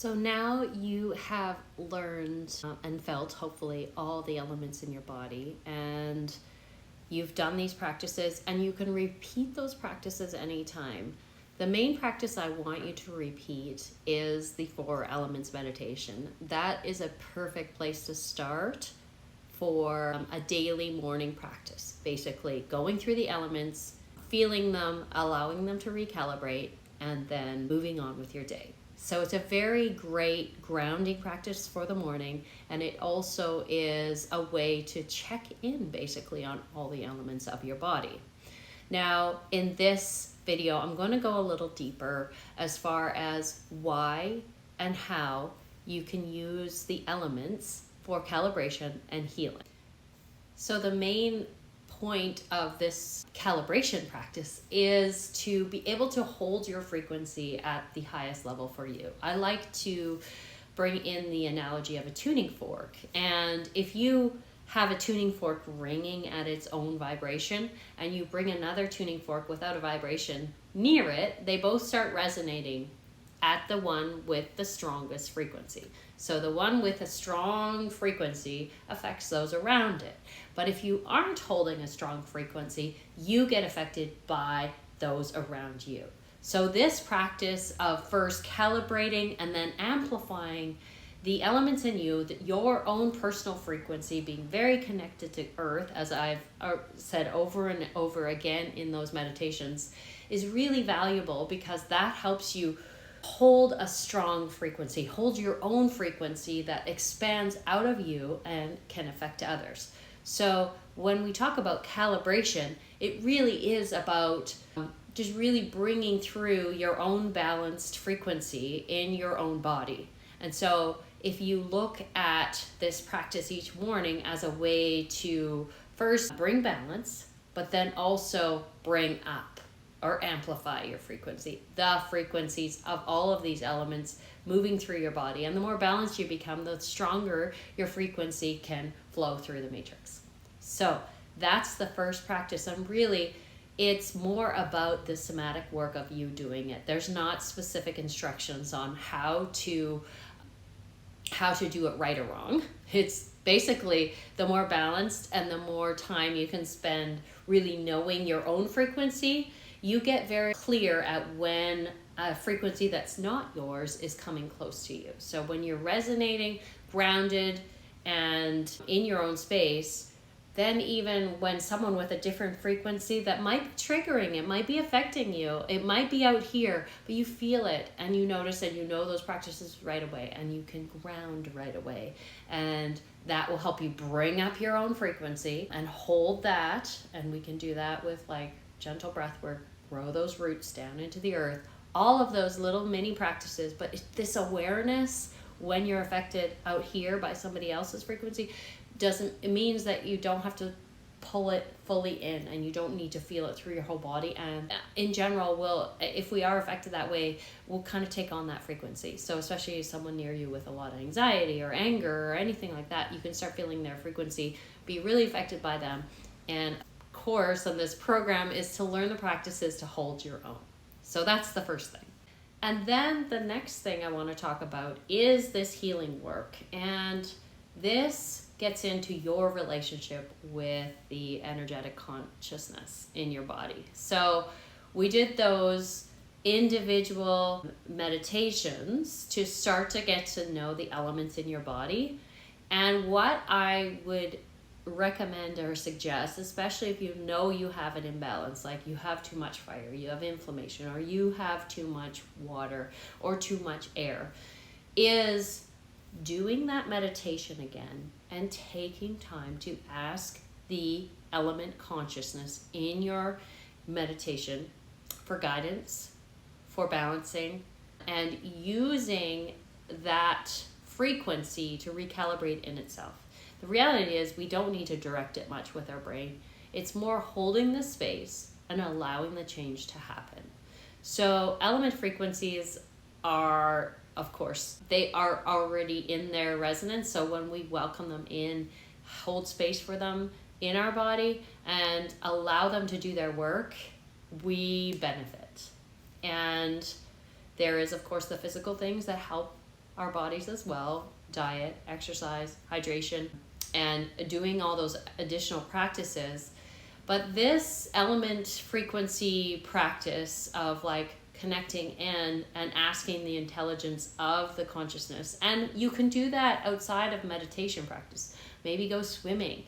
So now you have learned and felt, hopefully, all the elements in your body, and you've done these practices, and you can repeat those practices anytime. The main practice I want you to repeat is the 4 elements meditation. That is a perfect place to start for a daily morning practice. Basically, going through the elements, feeling them, allowing them to recalibrate, and then moving on with your day. So it's a very great grounding practice for the morning, and it also is a way to check in basically on all the elements of your body. Now, in this video, I'm going to go a little deeper as far as why and how you can use the elements for calibration and healing. So the main point of this calibration practice is to be able to hold your frequency at the highest level for you. I like to bring in the analogy of a tuning fork. And if you have a tuning fork ringing at its own vibration and you bring another tuning fork without a vibration near it, they both start resonating at the one with the strongest frequency. So the one with a strong frequency affects those around it. But if you aren't holding a strong frequency, you get affected by those around you. So this practice of first calibrating and then amplifying the elements in you, that your own personal frequency, being very connected to earth, as I've said over and over again in those meditations, is really valuable, because that helps you hold a strong frequency, hold your own frequency that expands out of you and can affect others. So when we talk about calibration, it really is about just really bringing through your own balanced frequency in your own body. And so if you look at this practice each morning as a way to first bring balance, but then also bring up or amplify your frequency, the frequencies of all of these elements moving through your body. And the more balanced you become, the stronger your frequency can flow through the matrix. So that's the first practice. And really, it's more about the somatic work of you doing it. There's not specific instructions on how to do it right or wrong. It's basically the more balanced and the more time you can spend really knowing your own frequency, you get very clear at when a frequency that's not yours is coming close to you. So when you're resonating, grounded, and in your own space, then even when someone with a different frequency that might be triggering, it might be affecting you, it might be out here, but you feel it and you notice and you know those practices right away, and you can ground right away. And that will help you bring up your own frequency and hold that. And we can do that with like gentle breath work, grow those roots down into the earth, all of those little mini practices. But this awareness when you're affected out here by somebody else's frequency it means that you don't have to pull it fully in, and you don't need to feel it through your whole body. And in general, if we are affected that way, we'll kind of take on that frequency. So especially someone near you with a lot of anxiety or anger or anything like that, you can start feeling their frequency, be really affected by them. And of course, on this program is to learn the practices to hold your own. So that's the first thing. And then the next thing I want to talk about is this healing work. And this gets into your relationship with the energetic consciousness in your body. So we did those individual meditations to start to get to know the elements in your body. And what I would recommend or suggest, especially if you know you have an imbalance, like you have too much fire, you have inflammation, or you have too much water or too much air, is doing that meditation again and taking time to ask the element consciousness in your meditation for guidance, for balancing, and using that frequency to recalibrate in itself. The reality is we don't need to direct it much with our brain. It's more holding the space and allowing the change to happen. So element frequencies are, of course, they are already in their resonance. So when we welcome them in, hold space for them in our body and allow them to do their work, we benefit. And there is, of course, the physical things that help our bodies as well: diet, exercise, hydration, and doing all those additional practices. But this element frequency practice of like connecting in and asking the intelligence of the consciousness, and you can do that outside of meditation practice. Maybe go swimming,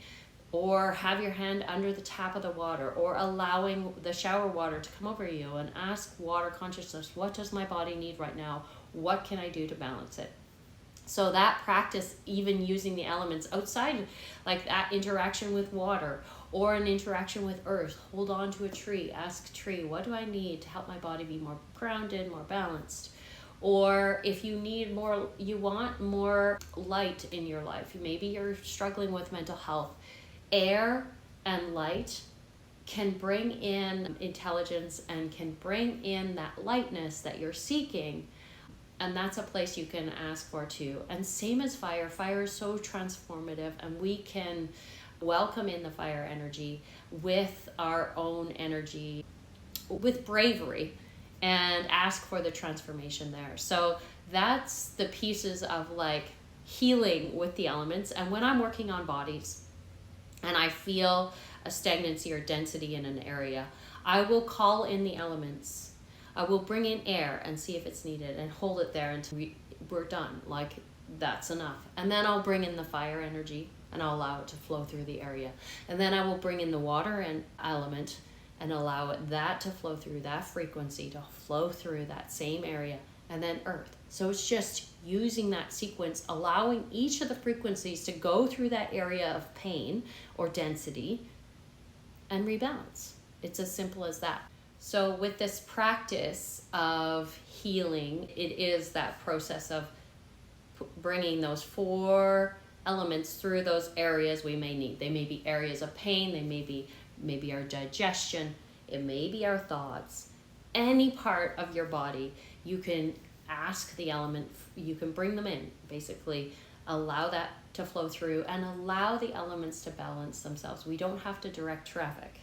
or have your hand under the tap of the water, or allowing the shower water to come over you and ask water consciousness, what does my body need right now? What can I do to balance it? So that practice, even using the elements outside, like that interaction with water or an interaction with earth, hold on to a tree, ask tree, what do I need to help my body be more grounded, more balanced? Or if you need more, you want more light in your life, maybe you're struggling with mental health, air and light can bring in intelligence and can bring in that lightness that you're seeking. And that's a place you can ask for too. And same as fire. Fire is so transformative, and we can welcome in the fire energy with our own energy, with bravery, and ask for the transformation there. So that's the pieces of like healing with the elements. And when I'm working on bodies and I feel a stagnancy or density in an area, I will call in the elements. I will bring in air and see if it's needed and hold it there until we're done. Like, that's enough. And then I'll bring in the fire energy and I'll allow it to flow through the area. And then I will bring in the water and element and allow that to flow through, that frequency to flow through that same area. And then earth. So it's just using that sequence, allowing each of the frequencies to go through that area of pain or density and rebalance. It's as simple as that. So with this practice of healing, it is that process of bringing those 4 elements through those areas we may need. They may be areas of pain, they may be maybe our digestion, it may be our thoughts. Any part of your body, you can ask the element, you can bring them in, basically allow that to flow through and allow the elements to balance themselves. We don't have to direct traffic.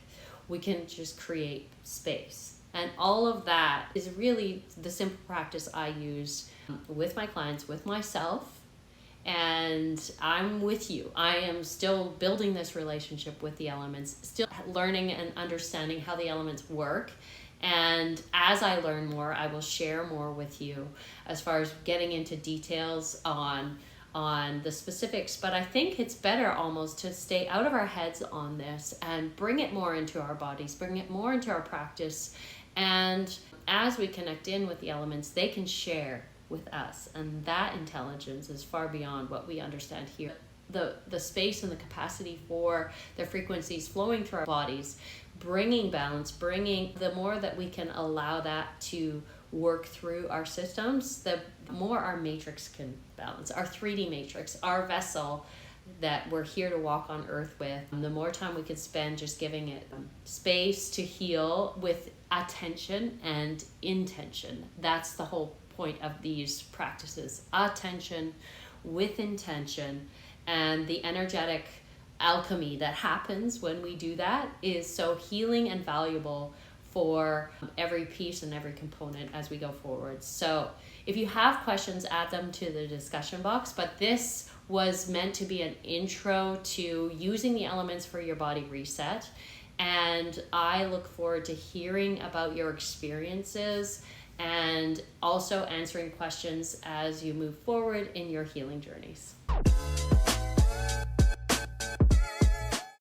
We can just create space. And all of that is really the simple practice I use with my clients, with myself, and I'm with you. I am still building this relationship with the elements, still learning and understanding how the elements work. And as I learn more, I will share more with you as far as getting into details on the specifics. But I think it's better almost to stay out of our heads on this and bring it more into our bodies, bring it more into our practice. And as we connect in with the elements, they can share with us. And that intelligence is far beyond what we understand here. The space and the capacity for the frequencies flowing through our bodies, bringing balance, the more that we can allow that to work through our systems, the more our matrix can balance, our 3D matrix, our vessel that we're here to walk on earth with. The more time we can spend just giving it space to heal with attention and intention. That's the whole point of these practices. Attention with intention, and the energetic alchemy that happens when we do that is so healing and valuable for every piece and every component as we go forward. So if you have questions, add them to the discussion box. But this was meant to be an intro to using the elements for your body reset. And I look forward to hearing about your experiences and also answering questions as you move forward in your healing journeys.